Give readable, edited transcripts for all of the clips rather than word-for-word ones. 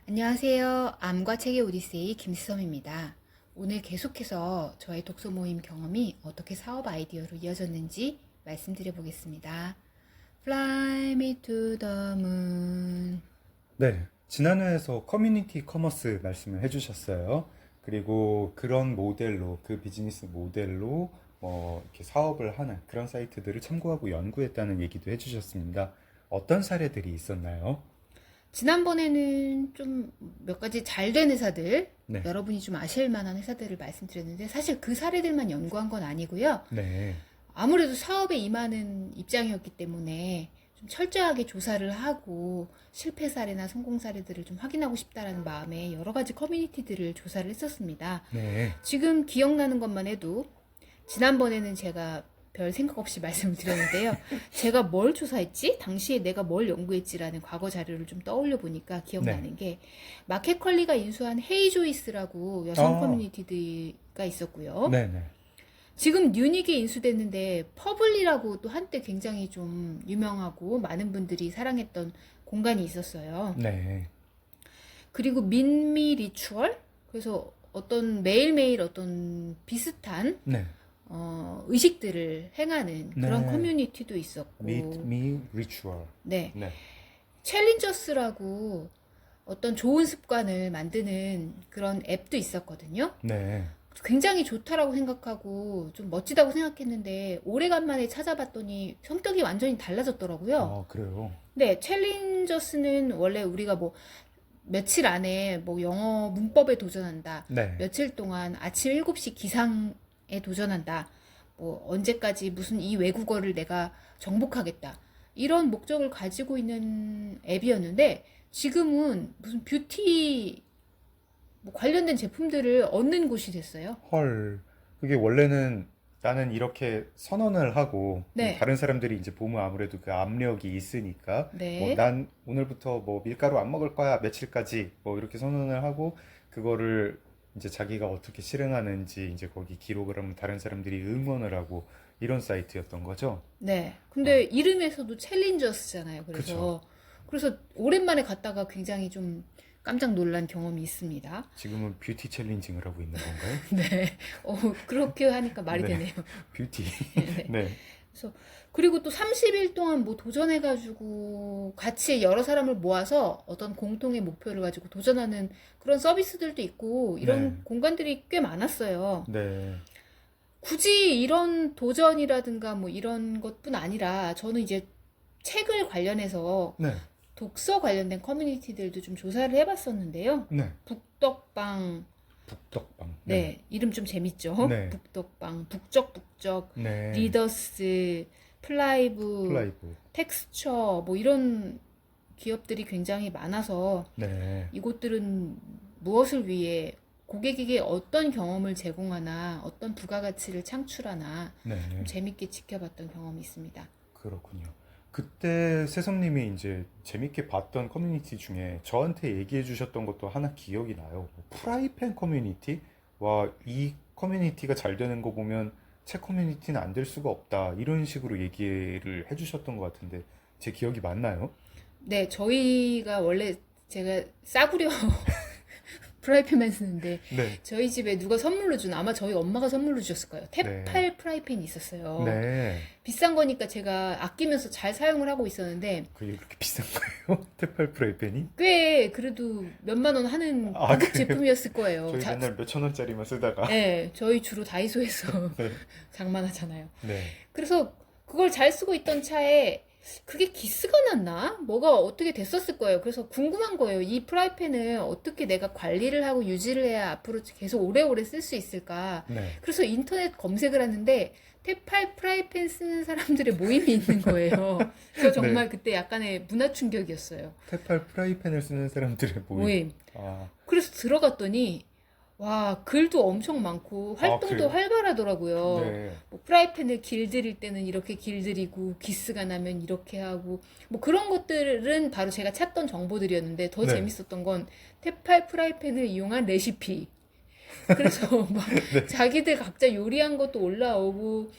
안녕하세요. 암과 책의 오디세이 김수섬입니다. 오늘 계속해서 저의 독서 모임 경험이 어떻게 사업 아이디어로 이어졌는지 말씀드려 보겠습니다. Fly me to the moon. 네, 지난 회에서 커뮤니티 커머스 말씀을 해주셨어요. 그리고 그런 모델로, 그 비즈니스 모델로 이렇게 사업을 하는 그런 사이트들을 참고하고 연구했다는 얘기도 해주셨습니다. 어떤 사례들이 있었나요? 지난번에는 좀 몇 가지 잘 된 회사들, 네, 여러분이 좀 아실 만한 회사들을 말씀드렸는데 사실 그 사례들만 연구한 건 아니고요. 네, 아무래도 사업에 임하는 입장이었기 때문에 좀 철저하게 조사를 하고 실패 사례나 성공 사례들을 좀 확인하고 싶다라는 마음에 여러 가지 커뮤니티들을 조사를 했었습니다. 네, 지금 기억나는 것만 해도 지난번에는 제가 별 생각 없이 말씀을 드렸는데요. 제가 뭘 조사했지? 당시에 내가 뭘 연구했지라는 과거 자료를 좀 떠올려 보니까 네. 기억나는 게 마켓컬리가 인수한 헤이조이스라고 여성 아, 커뮤니티가 있었고요. 네, 네, 지금 뉴닉에 인수됐는데 퍼블리라고 또 한때 굉장히 좀 유명하고 많은 분들이 사랑했던 공간이 있었어요. 네, 그리고 민미 리추얼? 그래서 어떤 매일매일 어떤 비슷한 네, 의식들을 행하는 그런 네. 커뮤니티도 Meet 있었고, me ritual. 네. 네, 챌린저스라고 어떤 좋은 습관을 만드는 그런 앱도 있었거든요. 네. 굉장히 좋다라고 생각하고 좀 멋지다고 생각했는데 오래간만에 찾아봤더니 성격이 완전히 달라졌더라고요. 아, 그래요. 네, 챌린저스는 원래 우리가 뭐 며칠 안에 뭐 영어 문법에 도전한다. 네, 며칠 동안 아침 7시 기상에 도전한다. 뭐 언제까지 무슨 이 외국어를 내가 정복하겠다. 이런 목적을 가지고 있는 앱이었는데 지금은 무슨 뷰티 뭐 관련된 제품들을 얻는 곳이 됐어요. 헐. 그게 원래는 나는 이렇게 선언을 하고 네, 다른 사람들이 이제 보면 아무래도 그 압력이 있으니까 뭐 네, 난 오늘부터 뭐 밀가루 안 먹을 거야 며칠까지 뭐 이렇게 선언을 하고 그거를 이제 자기가 어떻게 실행하는지 이제 거기 기록을 하면 다른 사람들이 응원을 하고 이런 사이트였던 거죠. 네. 근데 어, 이름에서도 챌린저스잖아요. 그쵸. 그래서 오랜만에 갔다가 굉장히 좀 깜짝 놀란 경험이 있습니다. 지금은 뷰티 챌린징을 하고 있는 건가요? 네. 그렇게 하니까 말이 네, 되네요. 뷰티. 네. 네, 그래서 그리고 또 30일 동안 뭐 도전해가지고 같이 여러 사람을 모아서 어떤 공통의 목표를 가지고 도전하는 그런 서비스들도 있고 네, 이런 공간들이 꽤 많았어요. 네, 굳이 이런 도전이라든가 뭐 이런 것뿐 아니라 저는 이제 책을 관련해서 네, 독서 관련된 커뮤니티들도 좀 조사를 해봤었는데요. 네. 북덕방, 북덕방. 네, 네, 이름 좀 재밌죠? 네, 북덕방, 북적북적, 네. 리더스, 플라이브, 플라이브. 텍스처, 뭐 이런 기업들이 굉장히 많아서 네, 이곳들은 무엇을 위해 고객에게 어떤 경험을 제공하나, 어떤 부가가치를 창출하나 네, 좀 재밌게 지켜봤던 경험이 있습니다. 그렇군요. 그때 세성님이 이제 재밌게 봤던 커뮤니티 중에 저한테 얘기해 주셨던 것도 하나 기억이 나요. 프라이팬 커뮤니티? 와, 이 커뮤니티가 잘 되는 거 보면 책 커뮤니티는 안 될 수가 없다. 이런 식으로 얘기를 해 주셨던 것 같은데 제 기억이 맞나요? 네, 저희가 원래 제가 싸구려 프라이팬만 쓰는데 네, 저희 집에 누가 선물로 준 아마 저희 엄마가 선물로 주셨을 거예요. 네, 테팔 프라이팬이 있었어요. 네. 비싼 거니까 제가 아끼면서 잘 사용을 하고 있었는데 그게 그렇게 비싼 거예요? 테팔 프라이팬이? 꽤 그래도 몇만 원 하는 아, 고급 그래요? 제품이었을 거예요. 저희 맨날 몇천 원짜리만 쓰다가. 네, 저희 주로 다이소에서 네, 장만하잖아요. 네, 그래서 그걸 잘 쓰고 있던 차에 그게 기스가 났나? 뭐가 어떻게 됐었을 거예요. 그래서 궁금한 거예요. 이 프라이팬을 어떻게 내가 관리를 하고 유지를 해야 앞으로 계속 오래오래 쓸 수 있을까? 네. 그래서 인터넷 검색을 하는데 테팔 프라이팬 쓰는 사람들의 모임이 있는 거예요. 그래서 네. 정말 그때 약간의 문화 충격이었어요. 테팔 프라이팬을 쓰는 사람들의 모임. 모임. 아, 그래서 들어갔더니 와, 글도 엄청 많고 아, 활동도 그래요? 활발하더라고요. 네. 뭐 프라이팬을 길들일 때는 이렇게 길들이고 기스가 나면 이렇게 하고 뭐 그런 것들은 바로 제가 찾던 정보들이었는데 더 네. 재밌었던 건 테팔 프라이팬을 이용한 레시피. 그래서 막 네. 자기들 각자 요리한 것도 올라오고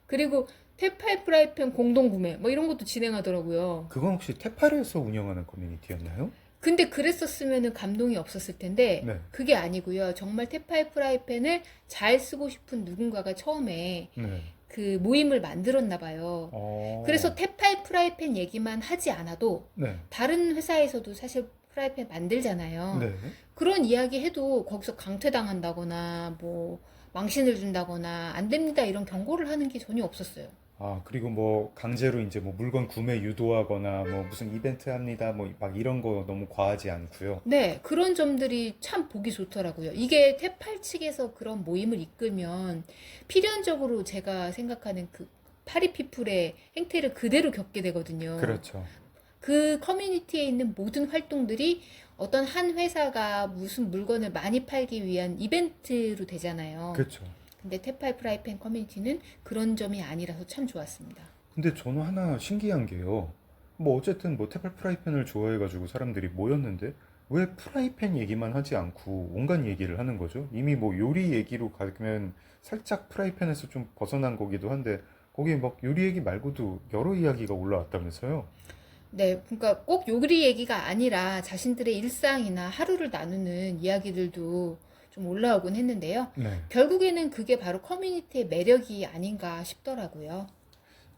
그리고 테팔 프라이팬 공동 구매 뭐 이런 것도 진행하더라고요. 그건 혹시 테팔에서 운영하는 커뮤니티였나요? 근데 그랬었으면은 감동이 없었을 텐데 네. 그게 아니고요. 정말 테파의 프라이팬을 잘 쓰고 싶은 누군가가 처음에 네. 그 모임을 만들었나 봐요. 그래서 테파의 프라이팬 얘기만 하지 않아도 네. 다른 회사에서도 사실 프라이팬 만들잖아요. 네. 그런 이야기 해도 거기서 강퇴당한다거나 뭐 망신을 준다거나 안 됩니다 이런 경고를 하는 게 전혀 없었어요. 아, 그리고 뭐 강제로 이제 뭐 물건 구매 유도하거나 뭐 무슨 이벤트 합니다. 뭐 막 이런 거 너무 과하지 않고요. 네, 그런 점들이 참 보기 좋더라고요. 이게 테팔 측에서 그런 모임을 이끌면 필연적으로 제가 생각하는 그 파리피플의 행태를 그대로 겪게 되거든요. 그렇죠. 그 커뮤니티에 있는 모든 활동들이 어떤 한 회사가 무슨 물건을 많이 팔기 위한 이벤트로 되잖아요. 그렇죠. 근데 테팔 프라이팬 커뮤니티는 그런 점이 아니라서 참 좋았습니다. 근데 저는 하나 신기한 게요. 뭐 어쨌든 뭐 테팔 프라이팬을 좋아해가지고 사람들이 모였는데 왜 프라이팬 얘기만 하지 않고 온갖 얘기를 하는 거죠? 이미 뭐 요리 얘기로 가면 살짝 프라이팬에서 좀 벗어난 거기도 한데 거기에 막 요리 얘기 말고도 여러 이야기가 올라왔다면서요? 네, 그러니까 꼭 요리 얘기가 아니라 자신들의 일상이나 하루를 나누는 이야기들도 좀 올라오곤 했는데요. 네. 결국에는 그게 바로 커뮤니티의 매력이 아닌가 싶더라고요.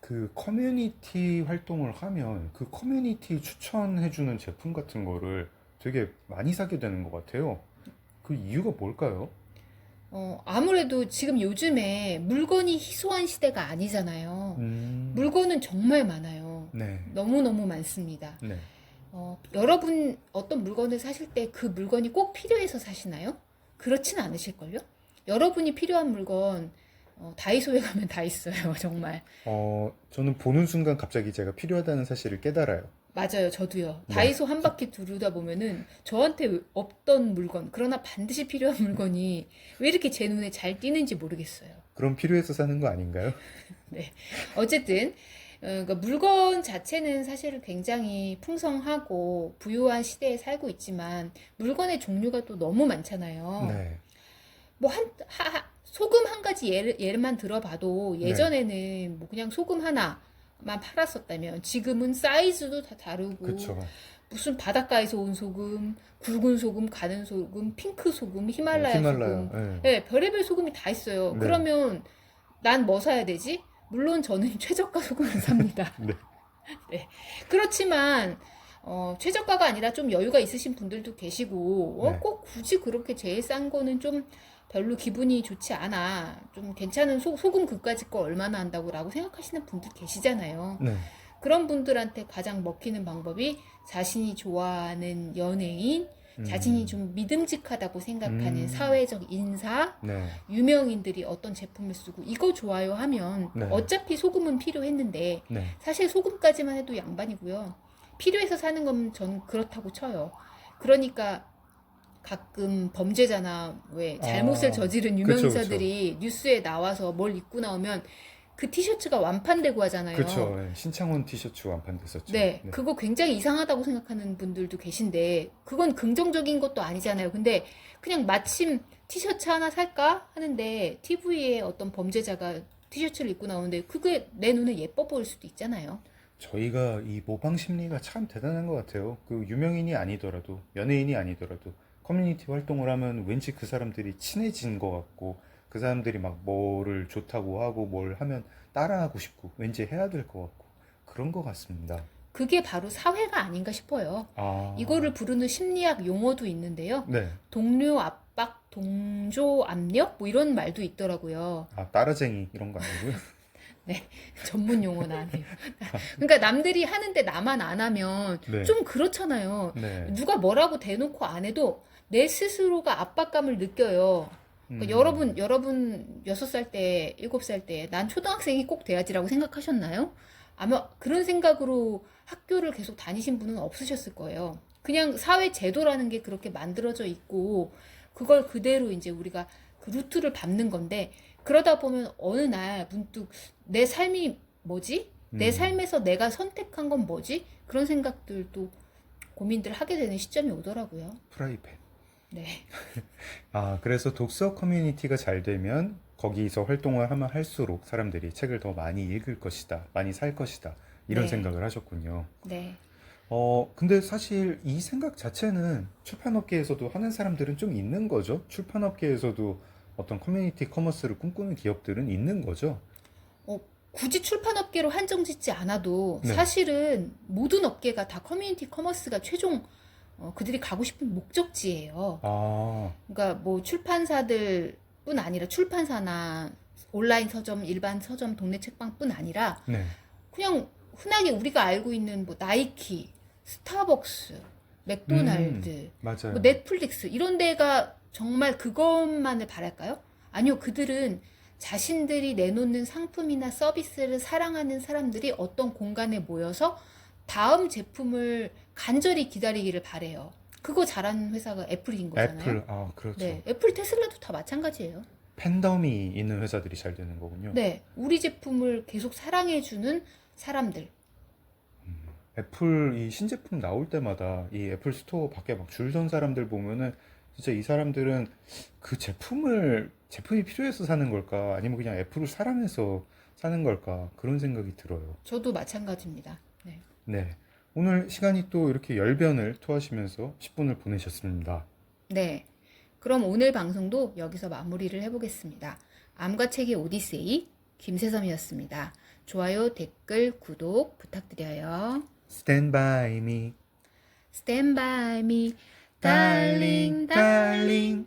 그 커뮤니티 활동을 하면 그 커뮤니티 추천해주는 제품 같은 거를 되게 많이 사게 되는 것 같아요. 그 이유가 뭘까요? 아무래도 지금 요즘에 물건이 희소한 시대가 아니잖아요. 음, 물건은 정말 많아요. 네, 너무너무 많습니다. 네. 여러분 어떤 물건을 사실 때 그 물건이 꼭 필요해서 사시나요? 그렇진 않으실걸요? 여러분이 필요한 물건 다이소에 가면 다 있어요, 정말. 저는 보는 순간 갑자기 제가 필요하다는 사실을 깨달아요. 맞아요, 저도요. 네, 다이소 한 바퀴 두르다 보면은 저한테 없던 물건, 그러나 반드시 필요한 물건이 왜 이렇게 제 눈에 잘 띄는지 모르겠어요. 그럼 필요해서 사는 거 아닌가요? 네. 어쨌든, 그러니까 물건 자체는 사실 굉장히 풍성하고 부유한 시대에 살고 있지만 물건의 종류가 또 너무 많잖아요. 네, 뭐 소금 한 가지 예를만 들어봐도 네, 예전에는 뭐 그냥 소금 하나만 팔았었다면 지금은 사이즈도 다 다르고 그쵸. 무슨 바닷가에서 온 소금, 굵은 소금, 가는 소금, 핑크 소금, 히말라야 히말라야, 소금, 네, 네, 별의별 소금이 다 있어요. 네, 그러면 난 뭐 사야 되지? 물론 저는 최저가 소금을 삽니다. 네, 네. 그렇지만 최저가가 아니라 좀 여유가 있으신 분들도 계시고 네, 꼭 굳이 그렇게 제일 싼 거는 좀 별로 기분이 좋지 않아. 좀 괜찮은 소금 그까짓 거 얼마나 한다고라고 생각하시는 분들 계시잖아요. 네, 그런 분들한테 가장 먹히는 방법이 자신이 좋아하는 연예인, 자신이 음, 좀 믿음직하다고 생각하는 음, 사회적 인사, 네, 유명인들이 어떤 제품을 쓰고 이거 좋아요 하면 네, 어차피 소금은 필요했는데 네, 사실 소금까지만 해도 양반이고요. 필요해서 사는 건 저는 그렇다고 쳐요. 그러니까 가끔 범죄자나 왜 잘못을 아, 저지른 그쵸, 그쵸. 유명인사들이 뉴스에 나와서 뭘 입고 나오면 그 티셔츠가 완판되고 하잖아요. 그쵸. 예, 신창원 티셔츠 완판됐었죠. 네, 네. 그거 굉장히 이상하다고 생각하는 분들도 계신데, 그건 긍정적인 것도 아니잖아요. 근데 그냥 마침 티셔츠 하나 살까 하는데, TV에 어떤 범죄자가 티셔츠를 입고 나오는데, 그게 내 눈에 예뻐 보일 수도 있잖아요. 저희가 이 모방 심리가 참 대단한 것 같아요. 그 유명인이 아니더라도, 연예인이 아니더라도, 커뮤니티 활동을 하면 왠지 그 사람들이 친해진 것 같고, 그 사람들이 막 뭐를 좋다고 하고 뭘 하면 따라하고 싶고, 왠지 해야 될 것 같고, 그런 것 같습니다. 그게 바로 사회가 아닌가 싶어요. 아, 이거를 부르는 심리학 용어도 있는데요. 네. 동료 압박, 동조 압력? 뭐 이런 말도 있더라고요. 아, 따라쟁이 이런 거 아니고요. 네, 전문 용어는 아니에요. 그러니까 남들이 하는데 나만 안 하면 네. 좀 그렇잖아요. 네. 누가 뭐라고 대놓고 안 해도 내 스스로가 압박감을 느껴요. 그러니까 음, 여러분 6살 때, 7살 때, 난 초등학생이 꼭 돼야지라고 생각하셨나요? 아마 그런 생각으로 학교를 계속 다니신 분은 없으셨을 거예요. 그냥 사회 제도라는 게 그렇게 만들어져 있고, 그걸 그대로 이제 우리가 그 루트를 밟는 건데, 그러다 보면 어느 날 문득 내 삶이 뭐지? 내 음, 삶에서 내가 선택한 건 뭐지? 그런 생각들도 고민들 하게 되는 시점이 오더라고요. 프라이팬. 네. 아, 그래서 독서 커뮤니티가 잘 되면 거기서 활동을 하면 할수록 사람들이 책을 더 많이 읽을 것이다, 많이 살 것이다, 이런 네. 생각을 하셨군요. 네. 근데 사실 이 생각 자체는 출판업계에서도 하는 사람들은 좀 있는 거죠. 출판업계에서도 어떤 커뮤니티 커머스를 꿈꾸는 기업들은 있는 거죠. 어, 굳이 출판업계로 한정 짓지 않아도 네. 사실은 모든 업계가 다 커뮤니티 커머스가 최종 그들이 가고 싶은 목적지예요. 아, 그러니까 뭐 출판사들뿐 아니라 출판사나 온라인 서점, 일반 서점, 동네 책방뿐 아니라 네. 그냥 흔하게 우리가 알고 있는 뭐 나이키, 스타벅스, 맥도날드, 뭐 맞아요. 넷플릭스 이런 데가 정말 그것만을 바랄까요? 아니요, 그들은 자신들이 내놓는 상품이나 서비스를 사랑하는 사람들이 어떤 공간에 모여서 다음 제품을 간절히 기다리기를 바래요. 그거 잘하는 회사가 애플인 거잖아요. 애플, 그렇죠. 네, 애플, 테슬라도 다 마찬가지예요. 팬덤이 있는 회사들이 잘 되는 거군요. 네, 우리 제품을 계속 사랑해주는 사람들. 애플 이 신제품 나올 때마다 이 애플 스토어 밖에 막 줄 선 사람들 보면은 진짜 이 사람들은 그 제품이 필요해서 사는 걸까? 아니면 그냥 애플을 사랑해서 사는 걸까? 그런 생각이 들어요. 저도 마찬가지입니다. 네. 네. 오늘 시간이 또 이렇게 열변을 토하시면서 10분을 보내셨습니다. 네. 그럼 오늘 방송도 여기서 마무리를 해보겠습니다. 암과 책의 오디세이 김세섬이었습니다. 좋아요, 댓글, 구독 부탁드려요. Stand by me, Stand by me, darling, darling, darling. darling.